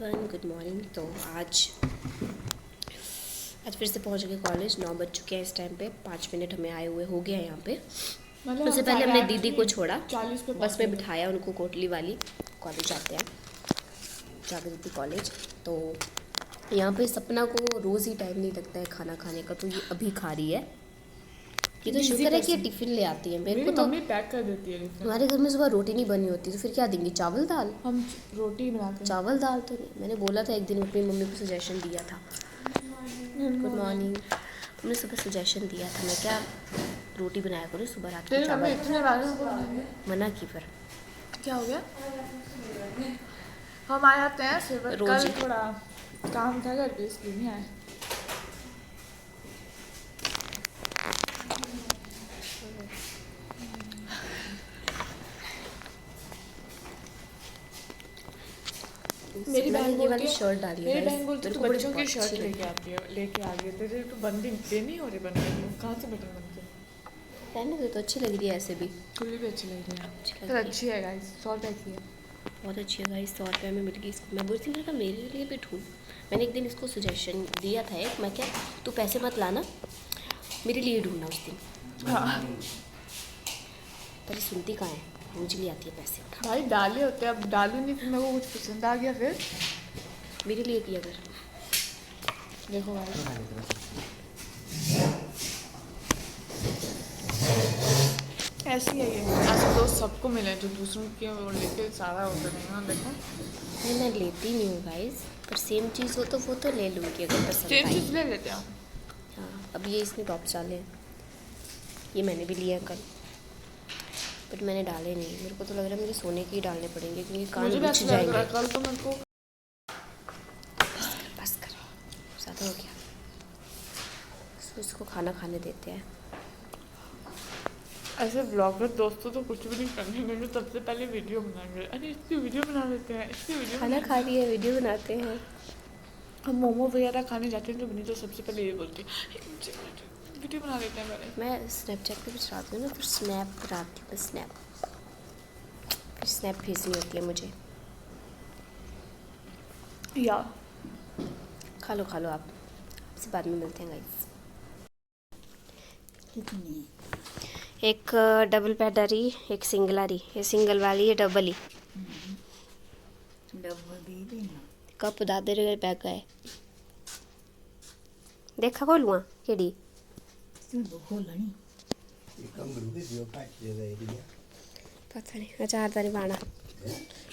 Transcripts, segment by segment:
Everyone, good morning. तो आज फिर से पहुंच गए कॉलेज। 9 बज चुके हैं इस टाइम पे। 5 मिनट हमें आए हुए हो गया यहाँ पे। उससे पहले हमने दीदी को छोड़ा, बस में बिठाया उनको, कोटली वाली। कॉलेज जाते हैं, जाके दीदी कॉलेज। तो यहाँ पे सपना को रोज़ ही टाइम नहीं लगता है खाना खाने का, तो ये अभी खा रही है। ये तो शुक्र है कि ये टिफिन ले आती है। मेरे को तो मम्मी पैक कर देती है। हमारे घर में सुबह रोटी नहीं बनी होती, तो फिर क्या देंगी? चावल दाल? हम रोटी बनाते हैं। चावल दाल तो नहीं। मैंने बोला था एक दिन, अपनी मम्मी को सजेशन दिया था। Good morning. हमने सुबह सजेशन दिया था, मैं क्या रोटी बनाया करूँ सुबह रात को चावल। मना की फिर क्या हो गया? हम आ जाते हैं फिर। कल थोड़ा काम था घर पे, इसलिए नहीं आए। मेरी बहन ये वाली शर्ट डाली है। मेरी बहन बोलती है तू बच्चों की शर्ट लेके आती है, लेके आ गई तेरे तो बंदी देनी हो रही बनने। कहाँ से बटन बनते? पहनने तो अच्छी लग रही है, ऐसे भी खुली भी अच्छी लग रही है। तो अच्छी है गाइस, 100 रुपये की है। बहुत अच्छी है गाइस, 100 रुपये में मिल गई इसको। मैं बोलती थी मेरे लिए भी ढूंढ। मैंने एक दिन इसको सजेशन दिया था एक, मैं क्या तू पैसे मत लाना, मेरे लिए ढूंढना उस दिन। हाँ पर सुनती कहाँ है, रोज ले आती है पैसे। भाई डाले होते हैं, अब डालू नहीं फिर मेरे को कुछ पसंद आ गया फिर मेरे लिए किया कर। देखो भाई ऐसी है ये। ऐसे दोस्त सबको मिले जो दूसरों के वो लेके सारा होता नहीं ना। देखो नहीं, मैं लेती नहीं हूँ गाइस, पर सेम चीज़ हो तो वो तो ले लूँगी अगर पसंद सेम आई। चीज़ ले लेते हैं। हाँ, अब ये इसने टॉप डाले हैं, ये मैंने भी लिया कल, बट मैंने डाले नहीं। मेरे को तो लग रहा है मुझे सोने के ही डालने पड़ेंगे, क्योंकि कान बुझ जाएंगे। कल तो मेरे को बस कर, ज़्यादा हो गया। इसको खाना खाने देते हैं। ऐसे ब्लॉगर दोस्तों तो कुछ भी नहीं करने देंगे, सबसे पहले वीडियो बनाएंगे। अरे इसकी वीडियो बना लेते हैं, इसकी वीडियो खाना खा रही है, वीडियो बनाते हैं। हम मोमो वगैरह खाने जाते हैं तो बनी तो सबसे पहले ये बोलती है वीडियो बना लेते हैं पहले। मैं स्नैपचैट पे भी चलाती हूँ ना, फिर स्नैप कराती हूँ। फिर स्नैप भेजनी होती है मुझे। या खा लो आप, आपसे बाद में मिलते हैं गाइस। एक डबल बेड आ रही, एक सिंगल आ रही। ये सिंगल वाली है, डबल ही। कप दादे रे पैक है। देखा खोलुआ केड़ी पता नहीं। अचार तारी पाना,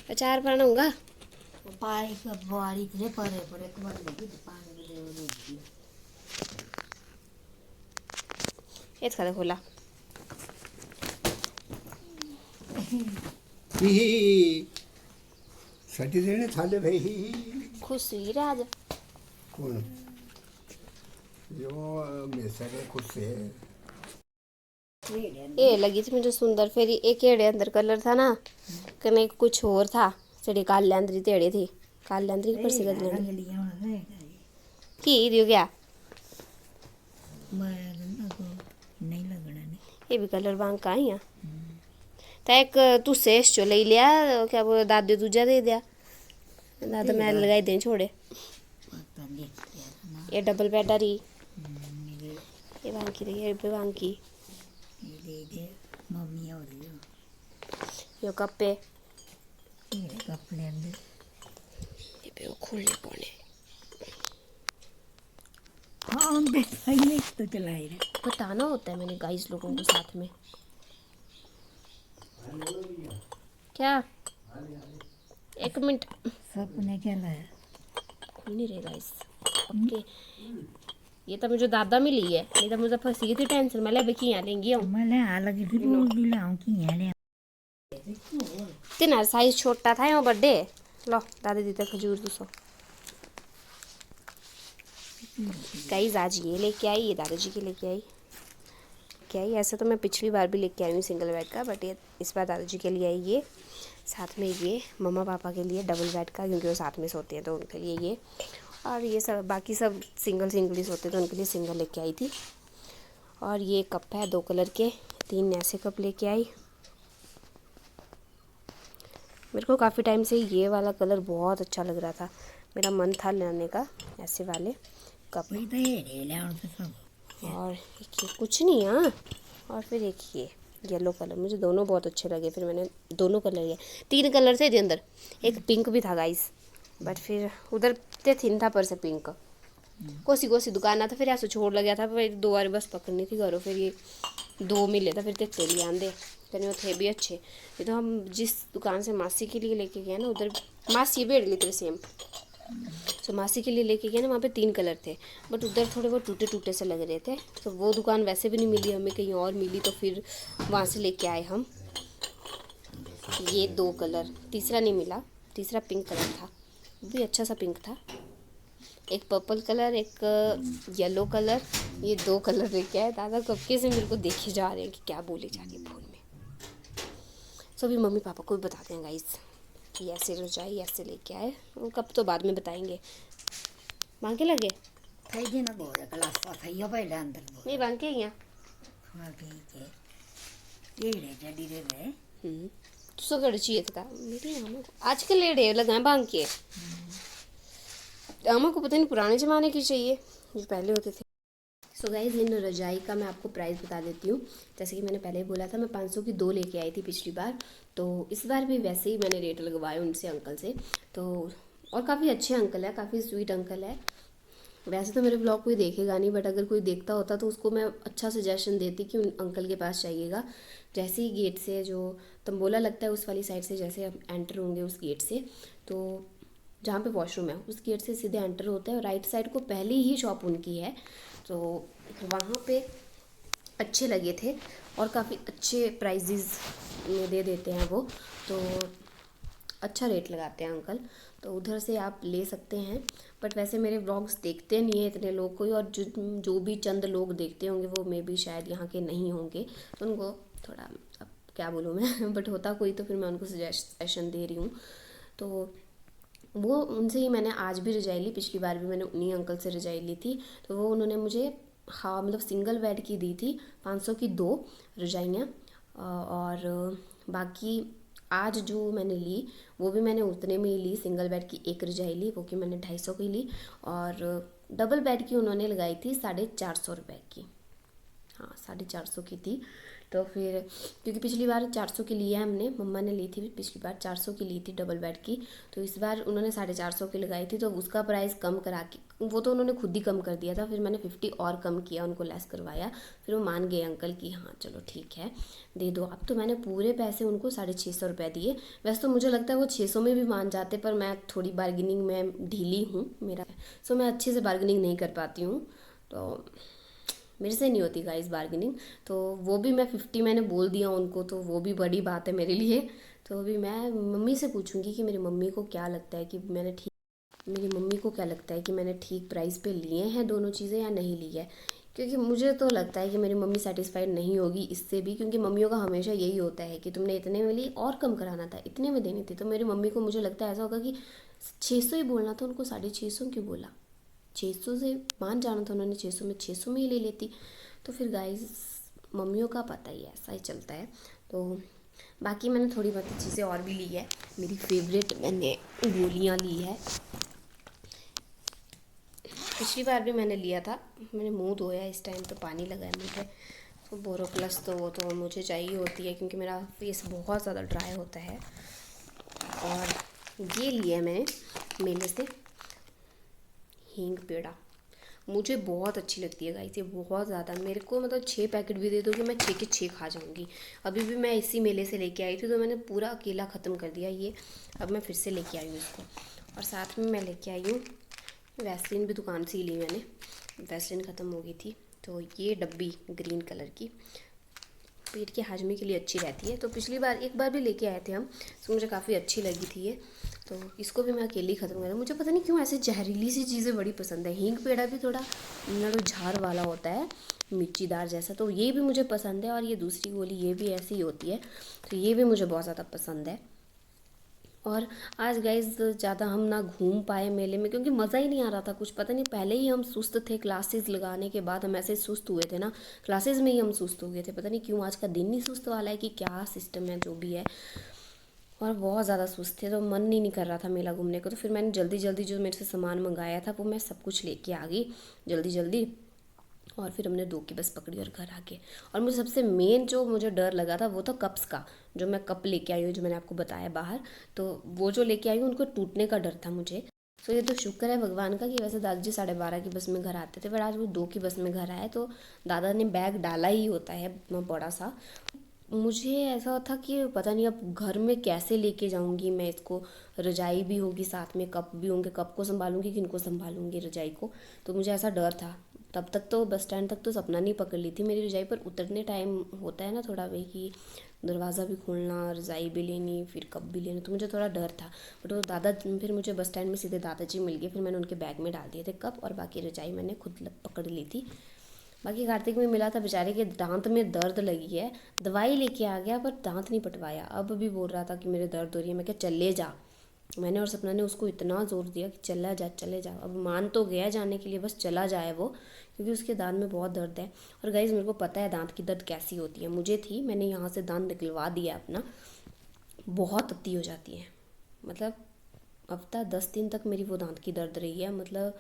अचार पाना होगा। ये खा खोला साठी देणे झाले भाई। खुश हुई राज। कौन यो मैं सगळे खुश है। ये लगी थी मुझे सुंदर। फिर एक एड़े अंदर कलर था ना, कने कुछ और था। सेड़ी काल लेंदरी तेड़े थी, काल लेंदरी पर से गदले की दियो क्या नहीं लगना नहीं। ये भी कलर बांग का ही है। तो एक तू शेष जो ले लिया, क्या वो दादू दूजा दे दिया। दादा मैं लगाई दे छोड़े। ये डबल बेड आ रही, ये बांकी रही, ये भी बांकी। मम्मी और यो कप पे कपड़े अंदर ये पे वो खोलने पड़े। हाँ भाई तो चलाए रे। बताना होता है मैंने गाइस लोगों को साथ में। क्या? एक मिनट, सपने क्या लाया? खुल नहीं रहे गाइस। ओके, ये तो मुझे दादा मिली है, नहीं तो मुझे फंसी थी टेंशन में। ले बेकी यहाँ लेंगी हम। मैं ले अलग ही बोल दिलाऊं कि ये ले तेना साइज छोटा था वो बर्थडे। लो दादी दी खजूर दूसो गाइस। आज ये लेके आई, ये दादाजी के लेके आई। क्या ही, ऐसा तो मैं पिछली बार भी लेके आई हूँ सिंगल बेड का, बट ये इस बार दादाजी के लिए आई। ये साथ में ये मम्मा पापा के लिए डबल बेड का, क्योंकि वो साथ में सोते हैं तो उनके लिए ये। और ये सब बाकी सब सिंगल ही सोते हैं तो उनके लिए सिंगल लेके आई थी। और ये कप है 2 कलर के, 3 ऐसे कप लेके आई। मेरे को काफ़ी टाइम से ये वाला कलर बहुत अच्छा लग रहा था, मेरा मन था लेने का ऐसे वाले कप। वही तो ये ले आओ तो सब और एक ये कुछ नहीं, हाँ। और फिर एक ये येलो कलर, मुझे दोनों बहुत अच्छे लगे, फिर मैंने दोनों कलर लिए। 3 कलर थे अंदर, एक पिंक भी था गाइस, बट फिर उधर ते थिन था पर से पिंक कोसी कोसी दुकान था, फिर ऐसे छोड़ लग गया था, फिर 2 बार बस पकड़नी थी घरों, फिर ये 2 मिले था, फिर ते चली आंदे कहने वो थे भी अच्छे। ये तो हम जिस दुकान से मासी के लिए लेके गए ना, उधर मासी भी ली थी सेम, तो मासी के लिए लेके गए ना, वहाँ पे 3 कलर थे, बट उधर थोड़े वो टूटे टूटे से लग रहे थे, तो वो दुकान वैसे भी नहीं मिली हमें, कहीं और मिली, तो फिर वहाँ से लेके आए हम ये 2 कलर। तीसरा नहीं मिला, तीसरा पिंक कलर था, वो भी अच्छा सा पिंक था। एक पर्पल कलर, एक येलो कलर, ये 2 कलर लेके आए। दादा कब के से मेरे को देखे जा रहे हैं कि क्या बोले जा रही है फोन में। सो अभी मम्मी पापा को भी बताते हैं गाइस कि ऐसे रजाई ऐसे लेके आए, कब तो बाद में बताएंगे। बांके लगे થઈ ગઈ ને બહુ ક્લાસ થઈ ગયો પહેલા અંદર બહુ नहीं बांके ही हैं। હા ઠીક है ये रे जडी रे रे तो गड़ चाहिए था मेरी आमा को आजकल ले ढेर लगाए बांग के। आमा को पता नहीं पुराने ज़माने की चाहिए, जो पहले होते थे। सो गाइज इन रजाई का मैं आपको प्राइस बता देती हूँ। जैसे कि मैंने पहले बोला था, मैं 500 की 2 लेके आई थी पिछली बार, तो इस बार भी वैसे ही मैंने रेट लगवाए उनसे अंकल से। तो और काफ़ी अच्छे अंकल है, काफ़ी स्वीट अंकल है। वैसे तो मेरे ब्लॉग कोई देखेगा नहीं, बट अगर कोई देखता होता तो उसको मैं अच्छा सजेशन देती कि उन अंकल के पास जाइएगा। जैसे ही गेट से जो तंबोला लगता है उस वाली साइड से जैसे आप एंटर होंगे उस गेट से, तो जहाँ पे वॉशरूम है उस गेट से सीधे एंटर होते हैं, और राइट साइड को पहले ही शॉप उनकी है, तो वहाँ पे अच्छे लगे थे और काफ़ी अच्छे प्राइजेस में दे देते हैं वो, तो अच्छा रेट लगाते हैं अंकल, तो उधर से आप ले सकते हैं। बट वैसे मेरे व्लॉग्स देखते नहीं है इतने लोग कोई, और जो भी चंद लोग देखते होंगे वो मे भी शायद यहाँ के नहीं होंगे, तो उनको थोड़ा अब क्या बोलूँ मैं बट होता कोई तो फिर मैं उनको सजेशन दे रही हूँ। तो वो उनसे ही मैंने आज भी रजाई ली, पिछली बार भी मैंने उन्हीं अंकल से रजाई ली थी, तो वो उन्होंने मुझे हाँ मतलब सिंगल बेड की दी थी 500 की 2 रजाइयाँ, और बाकी आज जो मैंने ली वो भी मैंने उतने में ही ली। सिंगल बेड की 1 रजाई ली, वो कि मैंने 250 की ली, और डबल बेड की उन्होंने लगाई थी 450 रुपये की, हाँ 450 की थी। तो फिर क्योंकि पिछली बार 400 की लिया हमने, मम्मा ने ली थी पिछली बार 400 की ली थी डबल बेड की, तो इस बार उन्होंने 450 की लगाई थी, तो उसका प्राइस कम करा के, वो तो उन्होंने खुद ही कम कर दिया था, फिर मैंने 50 और कम किया, उनको लेस करवाया, फिर वो मान गए अंकल कि हाँ चलो ठीक है दे दो। अब तो मैंने पूरे पैसे उनको 650 रुपये दिए। वैसे तो मुझे लगता है वो 600 में भी मान जाते, पर मैं थोड़ी बार्गेनिंग में ढीली हूँ मेरा, सो मैं अच्छे से बार्गेनिंग नहीं कर पाती हूँ, तो मेरे से नहीं होती गाइस बार्गेनिंग। तो वो भी मैं 50 मैंने बोल दिया उनको, तो वो भी बड़ी बात है मेरे लिए। तो अभी मैं मम्मी से पूछूंगी कि मेरी मम्मी को क्या लगता है कि मैंने ठीक प्राइस पे लिए हैं दोनों चीज़ें या नहीं ली है, क्योंकि मुझे तो लगता है कि मेरी मम्मी सेटिस्फाइड नहीं होगी इससे भी, क्योंकि मम्मियों का हमेशा यही होता है कि तुमने इतने में ली और कम कराना था, इतने में देनी थी। तो मेरी मम्मी को मुझे लगता है ऐसा होगा कि 600 ही बोलना था उनको, 650 क्यों बोला, 600 से मान जाना था उन्होंने, 600 में 600 में ही ले लेती। तो फिर गाइस मम्मियों का पता ही ऐसा ही चलता है। तो बाकी मैंने थोड़ी बहुत चीज़ें और भी ली है, मेरी फेवरेट मैंने गोलियाँ ली है, पिछली बार भी मैंने लिया था, मैंने मुंह धोया इस टाइम तो पानी लगाया मुझे, तो बोरो प्लस तो वो तो मुझे चाहिए होती है क्योंकि मेरा फेस बहुत ज़्यादा ड्राई होता है। और ये लिया मैंने मेले से हींग पेड़ा, मुझे बहुत अच्छी लगती है गाइस ये, बहुत ज़्यादा, मेरे को मतलब 6 पैकेट भी दे दोगे मैं 6 के 6 खा जाऊंगी। अभी भी मैं इसी मेले से लेके आई थी, तो मैंने पूरा अकेला ख़त्म कर दिया ये, अब मैं फिर से लेके आई हूँ इसको। और साथ में मैं लेके आई हूँ वैसलीन, भी दुकान से ही ली मैंने, वैसलीन ख़त्म हो गई थी, तो ये डब्बी ग्रीन कलर की पेट के हाजमे के लिए अच्छी रहती है। तो पिछली बार एक बार भी लेके आए थे हम, तो मुझे काफ़ी अच्छी लगी थी ये, तो इसको भी मैं अकेली ख़त्म करूँ। मुझे पता नहीं क्यों ऐसे जहरीली सी चीज़ें बड़ी पसंद है, हींग पेड़ा भी थोड़ा झार वाला होता है मिर्चीदार जैसा, तो ये भी मुझे पसंद है, और ये दूसरी गोली ये भी ऐसी ही होती है, तो ये भी मुझे बहुत ज़्यादा पसंद है। और आज गाइस ज़्यादा हम ना घूम पाए मेले में, क्योंकि मज़ा ही नहीं आ रहा था कुछ, पता नहीं पहले ही हम सुस्त थे, क्लासेस लगाने के बाद हम ऐसे सुस्त हुए थे ना, क्लासेस में ही हम सुस्त हो गए थे, पता नहीं क्यों आज का दिन नहीं सुस्त वाला है कि क्या सिस्टम है जो भी है। और बहुत ज़्यादा सुस्त थे, तो मन ही नहीं कर रहा था मेला घूमने को। तो फिर मैंने जल्दी जल्दी जो मेरे से सामान मंगाया था वो मैं सब कुछ लेके आ गई जल्दी जल्दी, और फिर हमने 2 की बस पकड़ी और घर आ गए। और मुझे सबसे मेन जो मुझे डर लगा था वो था कप्स का, जो मैं कप लेके आई हूँ, जो मैंने आपको बताया बाहर, तो वो जो लेके आई हूँ उनको टूटने का डर था मुझे। तो ये तो शुक्र है भगवान का कि वैसे दादाजी 12:30 की बस में घर आते थे, पर आज वो 2 की बस में घर आए, तो दादा ने बैग डाला ही होता है इतना बड़ा सा। मुझे ऐसा था कि पता नहीं अब घर में कैसे लेके जाऊंगी मैं इसको, रजाई भी होगी साथ में, कप भी होंगे, कप को संभालूंगी किनको संभालूंगी रजाई को, तो मुझे ऐसा डर था। तब तक तो बस स्टैंड तक तो सपना नहीं पकड़ ली थी मेरी रजाई, पर उतरने टाइम होता है ना थोड़ा वही कि दरवाज़ा भी खोलना, रजाई भी लेनी, फिर कप भी लेना, तो मुझे थोड़ा डर था। बट वो दादा, फिर मुझे बस स्टैंड में सीधे दादाजी मिल गए, फिर मैंने उनके बैग में डाल दिए थे कप, और बाकी रजाई मैंने खुद पकड़ ली थी। बाकी कार्तिक में मिला था, बेचारे के दांत में दर्द लगी है, दवाई लेके आ गया पर दांत नहीं पटवाया। अब भी बोल रहा था कि मेरे दर्द हो रही है, मैं क्या चले जा। मैंने और सपना ने उसको इतना ज़ोर दिया कि चला जा चले जा। अब मान तो गया जाने के लिए, बस चला जाए वो, क्योंकि उसके दांत में बहुत दर्द है। और गाइस मेरे को पता है दांत की दर्द कैसी होती है, मुझे थी, मैंने यहाँ से दांत निकलवा दिया अपना, बहुत अति हो जाती है। मतलब हफ्ता 10 दिन तक मेरी वो दांत की दर्द रही है, मतलब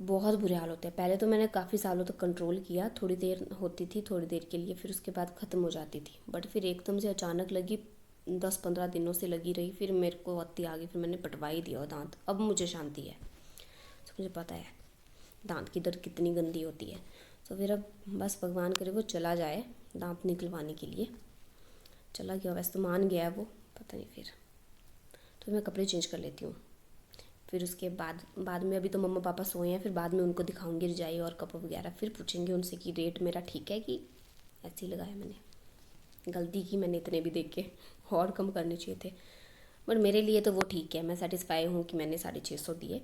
बहुत बुरे हाल होते हैं। पहले तो मैंने काफ़ी सालों तक कंट्रोल किया, थोड़ी देर होती थी, थोड़ी देर के लिए, फिर उसके बाद ख़त्म हो जाती थी। बट फिर एकदम से अचानक लगी, 10-15 दिनों से लगी रही, फिर मेरे को अति आ गई, फिर मैंने पटवा ही दिया दांत। अब मुझे शांति है, तो मुझे पता है दांत की दर्द कितनी गंदी होती है। तो फिर अब बस भगवान करे वो चला जाए दांत निकलवाने के लिए। चला गया, वैसे तो मान गया है वो, पता नहीं फिर। तो मैं कपड़े चेंज कर लेती हूँ, फिर उसके बाद में अभी तो मम्मा पापा सोए हैं, फिर बाद में उनको दिखाऊंगी रजाई और कप वगैरह, फिर पूछेंगे उनसे कि रेट मेरा ठीक है कि ऐसे ही लगाया मैंने। गलती की मैंने इतने भी देख के, और कम करने चाहिए थे, बट मेरे लिए तो वो ठीक है। मैं सेटिस्फाई हूँ कि मैंने 650 दिए,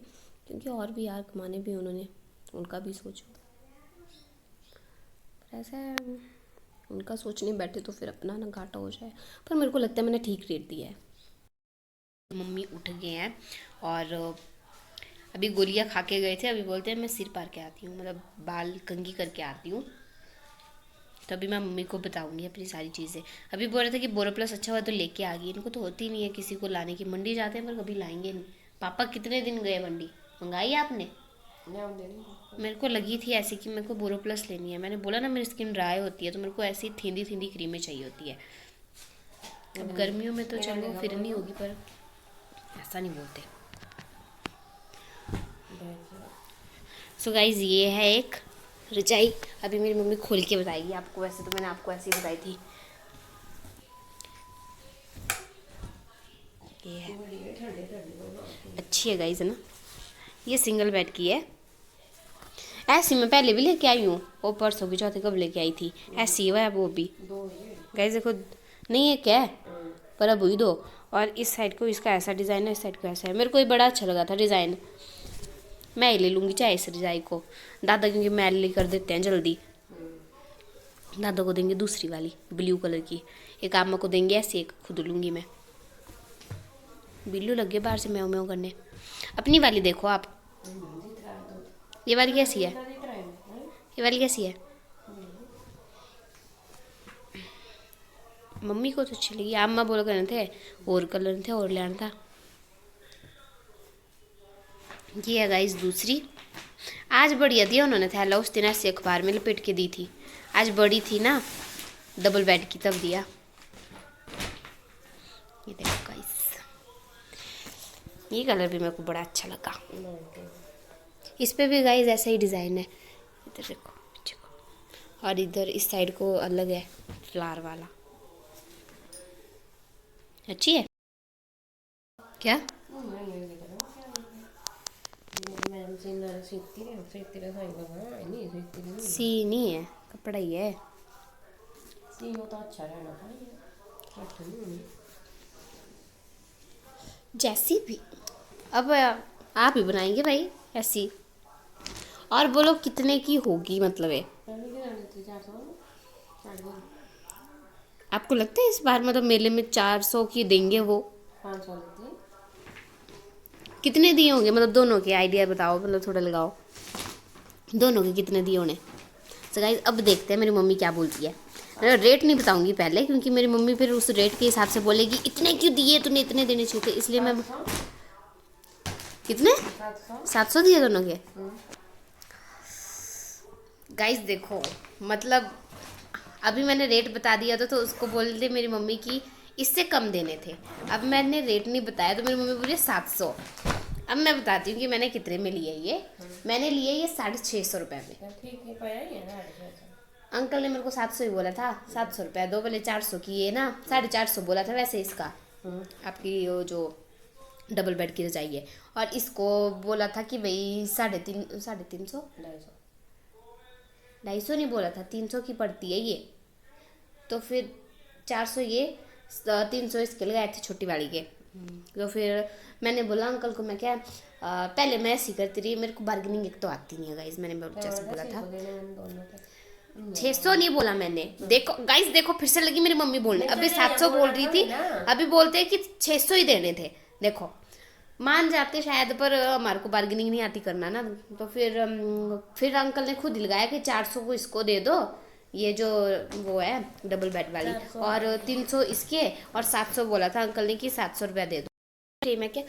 क्योंकि और भी यार कमाने भी उन्होंने, उनका भी सोचो। पर ऐसा है, उनका सोचने बैठे तो फिर अपना ना घाटा हो जाए, पर मेरे को लगता है मैंने ठीक रेट दिया है। मम्मी उठ गए हैं और अभी गोलियां खा के गए थे, अभी बोलते हैं मैं सिर पार के आती हूँ, मतलब बाल कंघी करके आती हूँ, तभी मैं मम्मी को बताऊंगी अपनी सारी चीज़ें। अभी बोल रहे थे कि बोरोप्लस अच्छा हुआ तो लेके आ गई, इनको तो होती नहीं है किसी को लाने की, मंडी जाते हैं पर कभी लाएंगे नहीं। पापा कितने दिन गए मंडी, मंगाई आपने? मेरे को लगी थी ऐसी कि मेरे को बोरोप्लस लेनी है, मैंने बोला ना मेरी स्किन ड्राई होती है, तो मेरे को ऐसी थींदी थींदी क्रीमें चाहिए होती है। अब गर्मियों में तो चलो फिर नहीं होगी, पर ऐसा नहीं बोलते। सो गाइज ये है एक रजाई, अभी मेरी मम्मी खोल के बताएगी आपको, वैसे तो मैंने आपको ऐसे ही बताई थी। ये है, अच्छी है गाइज, है ना। ये सिंगल बेड की है, ऐसी मैं पहले भी लेके आई हूँ, वो परसों की चौथे कब लेके आई थी, ऐसी है वो भी। गाइज देखो, नहीं है क्या, पर अब हुई 2। और इस साइड को इसका ऐसा डिज़ाइन है, इस साइड को ऐसा है। मेरे को ये बड़ा अच्छा लगा था डिज़ाइन, मैं ही ले लूँगी चाहे इस डिज़ाइन को। दादा क्योंकि मैल कर देते हैं जल्दी, दादा को देंगे दूसरी वाली ब्लू कलर की, एक आमा को देंगे ऐसे, एक खुद लूँगी मैं। बिल्लू लग गए बाहर से म्याऊं म्याऊं करने। अपनी वाली देखो आप, ये वाली कैसी है, ये वाली कैसी है? मम्मी को तो अच्छी लगी, अम्मा बोल कर थे और कलर थे और लेना था। ये है गाइस दूसरी, आज बढ़िया दिया उन्होंने थैला, उस दिन ऐसे अखबार में लपेट के दी थी, आज बड़ी थी ना डबल बेड की, तब दिया। ये देखो गाइस, ये कलर भी मेरे को बड़ा अच्छा लगा। इस पे भी गाइस ऐसा ही डिज़ाइन है, इधर देखो पीछे को, और इधर इस साइड को अलग है फ्लावर वाला। अच्छी है क्या? सी नहीं है, कपड़ा ही है। जैसी भी, अब आप ही बनाएंगे भाई ऐसी। और बोलो कितने की होगी, मतलब है आपको लगता है इस बार मतलब मेले में 400 की देंगे वो? 500 कितने दिए होंगे, मतलब दोनों के आइडिया बताओ, मतलब थोड़ा लगाओ, दोनों के कितने दिए होने। तो गाइस अब देखते हैं मेरी मम्मी क्या बोलती है। रेट नहीं बताऊंगी पहले, क्योंकि मेरी मम्मी फिर उस रेट के हिसाब से बोलेगी इतने क्यों दिए तूने, इतने देने चाहिए थे, इसलिए मैं कितने 700 दिए दोनों के। गाइस देखो मतलब अभी मैंने रेट बता दिया था तो उसको बोल दे मेरी मम्मी की इससे कम देने थे। अब मैंने रेट नहीं बताया तो मेरी मम्मी बोली 700। अब मैं बताती हूँ कि मैंने कितने में लिए ये। मैंने लिए ये 650 रुपये में। ठीक है, पाया ही है ना। अंकल ने मेरे को 700 ही बोला था, 700 रुपया दो, बोले 400 की ये ना, 450 बोला था वैसे इसका, आपकी वो जो डबल बेड की रजाई है। और इसको बोला था कि भाई 350 250 नहीं बोला था, 300 की पड़ती है ये। तो फिर 400 ये, 300 इसके लगाए थे छोटी वाली के। तो फिर मैंने बोला अंकल को, मैं क्या पहले मैं ऐसी करती रही, मेरे को बार्गेनिंग एक तो आती नहीं है गाइज, मैंने जैसे बोला था 600 नहीं बोला मैंने। देखो गाइज देखो फिर से लगी मेरी मम्मी बोलने, अभी 700 बोल रही थी, अभी बोलते हैं कि 600 ही देने थे। देखो मान जाते शायद, पर हमारे को बार्गेनिंग नहीं आती करना ना। तो फिर अंकल ने खुद ही लगाया कि 400 को इसको दे दो, ये जो वो है डबल बेड वाली, और 300 इसके, और 700 बोला था अंकल ने कि 700 रुपया दे दो। ठीक मैं क्या,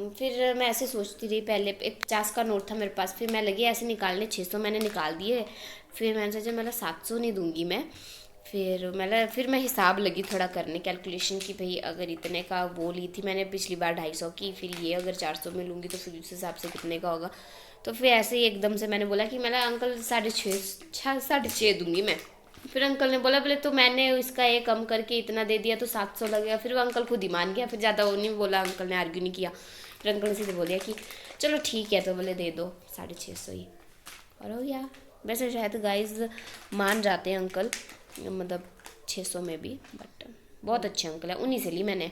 फिर मैं ऐसे सोचती रही, पहले एक 50 का नोट था मेरे पास, फिर मैं लगी ऐसे निकालने, 600 मैंने निकाल दिए। फिर मैंने सोचा मैं 700 नहीं दूंगी मैं। फिर मैं हिसाब लगी थोड़ा करने, कैलकुलेशन की भाई अगर इतने का वो ली थी मैंने पिछली बार 250 की, फिर ये अगर 400 में लूँगी तो फिर उस हिसाब से कितने का होगा। तो फिर ऐसे ही एकदम से मैंने बोला कि मैं अंकल 6.5 दूंगी मैं। फिर अंकल ने बोला बोले तो मैंने इसका ये कम करके इतना दे दिया तो 700 लगेगा। फिर वो अंकल खुद ही मान गया, फिर ज़्यादा वो नहीं बोला, अंकल ने आर्ग्यू नहीं किया। फिर अंकल ने सीधे बोल दिया कि चलो ठीक है, तो बोले दे दो 650 ही, और हो गया। वैसे शायद गाइस मान जाते हैं अंकल, मतलब 600 में भी, बट बहुत अच्छे अंकल है, उन्हीं से ली मैंने।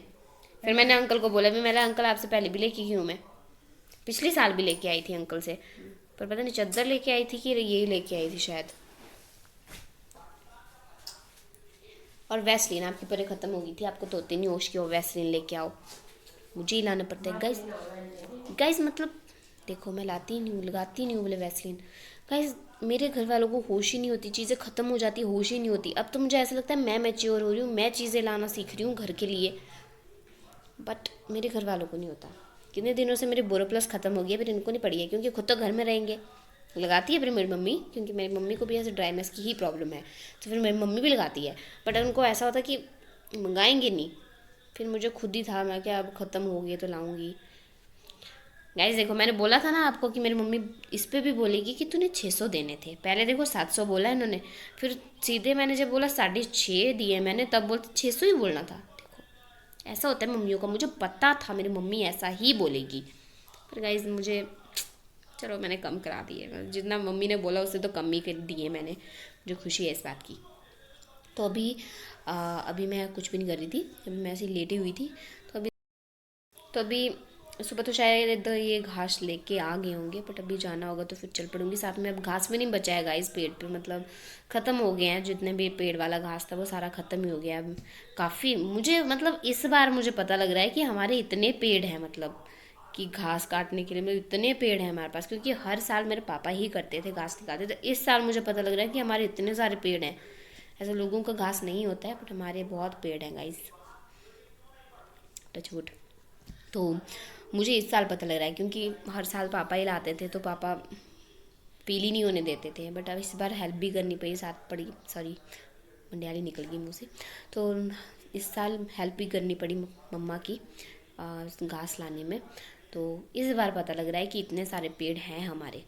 फिर मैंने अंकल को बोला भी, मैंने अंकल आपसे पहले भी लेके गई हूँ मैं, पिछले साल भी लेके आई थी अंकल से, पर पता नहीं चादर लेके आई थी कि यही लेके आई थी शायद। और वैसलीन आपकी परे ख़त्म हो गई थी, आपको धोते नहीं होश की वो वैसलीन लेके आओ, मुझे ही लाना पड़ता है गाइस मतलब देखो मैं लाती नहीं हूँ, लगाती नहीं हूँ बोले वैसलीन। गाइस मेरे घर वालों को होश ही नहीं होती, चीज़ें ख़त्म हो जाती, होश ही नहीं होती। अब तो मुझे ऐसा लगता है मैं मैच्योर हो रही हूँ, मैं चीज़ें लाना सीख रही हूँ घर के लिए, बट मेरे घर वालों को नहीं होता। कितने दिनों से मेरी बोरोप्लस ख़त्म हो गई है, फिर इनको नहीं पड़ी है, क्योंकि खुद तो घर में रहेंगे। लगाती है फिर मेरी मम्मी, क्योंकि मेरी मम्मी को भी ऐसे ड्राइनेस की ही प्रॉब्लम है, तो फिर मेरी मम्मी भी लगाती है, बट उनको ऐसा होता कि मंगाएंगे नहीं। फिर मुझे खुद ही था, मैं क्या अब ख़त्म हो गई तो लाऊंगी। गाइस देखो मैंने बोला था ना आपको कि मेरी मम्मी इस पे भी बोलेगी कि तूने 600 देने थे। पहले देखो 700 बोला इन्होंने, फिर सीधे मैंने जब बोला 6.5 दिए मैंने, तब बोलते 600 ही बोलना था। देखो ऐसा होता है मम्मियों का, मुझे पता था मेरी मम्मी ऐसा ही बोलेगी। पर गाइस मुझे चलो मैंने कम करा दिए, जितना मम्मी ने बोला उससे तो कम ही कर दिए मैंने, जो खुशी है इस बात की। तो अभी मैं कुछ भी नहीं कर रही थी, अभी मैं ऐसी लेटी हुई थी। तो अभी सुबह तो शायद ये घास लेके आ गए होंगे, बट अभी जाना होगा तो फिर चल पड़ूंगी साथ में। अब घास भी नहीं बचा है गाइस पेड़ पे, मतलब ख़त्म हो गए हैं, जितने भी पेड़ वाला घास था वो सारा ख़त्म ही हो गया है काफ़ी। मुझे मतलब इस बार मुझे पता लग रहा है कि हमारे इतने पेड़ हैं, मतलब कि घास काटने के लिए मतलब इतने पेड़ हैं हमारे पास, क्योंकि हर साल मेरे पापा ही करते थे घास निकालते। तो इस साल मुझे पता लग रहा है कि हमारे इतने सारे पेड़ हैं। ऐसे लोगों का घास नहीं होता है, बट हमारे बहुत पेड़ हैं गाइस, टचवुड। तो मुझे इस साल पता लग रहा है, क्योंकि हर साल पापा ही लाते थे तो पापा पीली नहीं होने देते थे, बट अब इस बार हेल्प भी करनी पड़ी, साथ पड़ी, सॉरी मंडियाली निकल गई मुँह से। तो इस साल हेल्प भी करनी पड़ी मम्मा की घास लाने में। तो इस बार पता लग रहा है कि इतने सारे पेड़ हैं हमारे।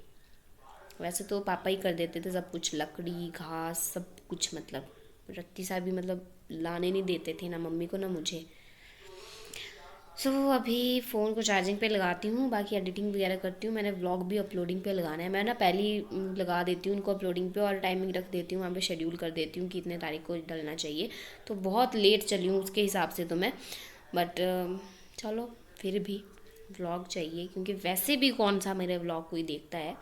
वैसे तो पापा ही कर देते थे सब कुछ, लकड़ी घास सब कुछ, मतलब रत्ती सा भी मतलब लाने नहीं देते थे, ना मम्मी को ना मुझे। सो अभी फ़ोन को चार्जिंग पे लगाती हूँ, बाकी एडिटिंग वगैरह करती हूँ। मैंने व्लॉग भी अपलोडिंग पे लगाना है, मैं ना पहले ही लगा देती हूँ उनको अपलोडिंग पे, और टाइमिंग रख देती हूँ वहाँ पे, शेड्यूल कर देती हूँ कि इतने तारीख को डलना चाहिए। तो बहुत लेट चली हूँ उसके हिसाब से तो मैं, बट चलो फिर भी व्लॉग चाहिए, क्योंकि वैसे भी कौन सा मेरे व्लॉग कोई देखता है,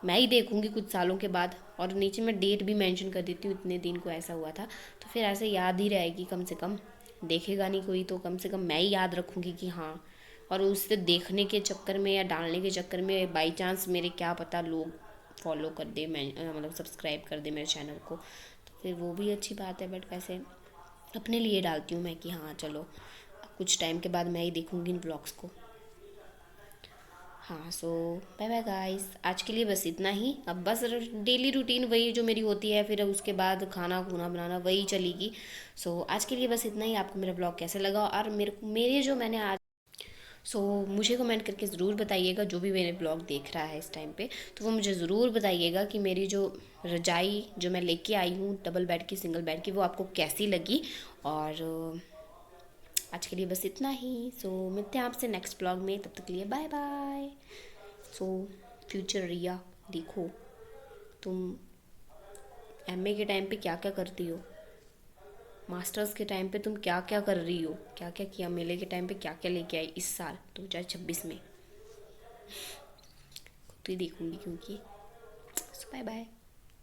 मैं ही देखूँगी कुछ सालों के बाद। और नीचे मैं डेट भी मेंशन कर देती हूँ, इतने दिन को ऐसा हुआ था, तो फिर ऐसे याद ही रहेगी, कम से कम देखेगा नहीं कोई तो कम से कम मैं ही याद रखूँगी कि हाँ। और उससे देखने के चक्कर में या डालने के चक्कर में बाई चांस मेरे क्या पता लोग फॉलो कर दे, मैं मतलब सब्सक्राइब कर दे मेरे चैनल को, तो फिर वो भी अच्छी बात है, बट वैसे अपने लिए डालती हूँ मैं कि हाँ चलो कुछ टाइम के बाद मैं ही देखूँगी इन ब्लॉग्स को। हाँ, सो बाय बाय गाइस, आज के लिए बस इतना ही। अब बस डेली रूटीन वही जो मेरी होती है, फिर उसके बाद खाना खुना बनाना वही चलेगी। सो आज के लिए बस इतना ही। आपको मेरा ब्लॉग कैसा लगा, और मेरे जो मैंने आज मुझे कमेंट करके ज़रूर बताइएगा, जो भी मेरे ब्लॉग देख रहा है इस टाइम पे, तो वो मुझे ज़रूर बताइएगा कि मेरी जो रजाई जो मैं लेके आई हूँ डबल बेड की, सिंगल बेड की, वो आपको कैसी लगी। और आज के लिए बस इतना ही। मिलते हैं आपसे नेक्स्ट ब्लॉग में, तब तक के लिए बाय बाय। फ्यूचर रिया, देखो तुम एमए के टाइम पे क्या क्या करती हो, मास्टर्स के टाइम पे तुम क्या क्या कर रही हो, क्या क्या किया, मेले के टाइम पे क्या क्या लेके आई इस साल 2026 में, खुद ही देखूंगी क्योंकि। Bye bye.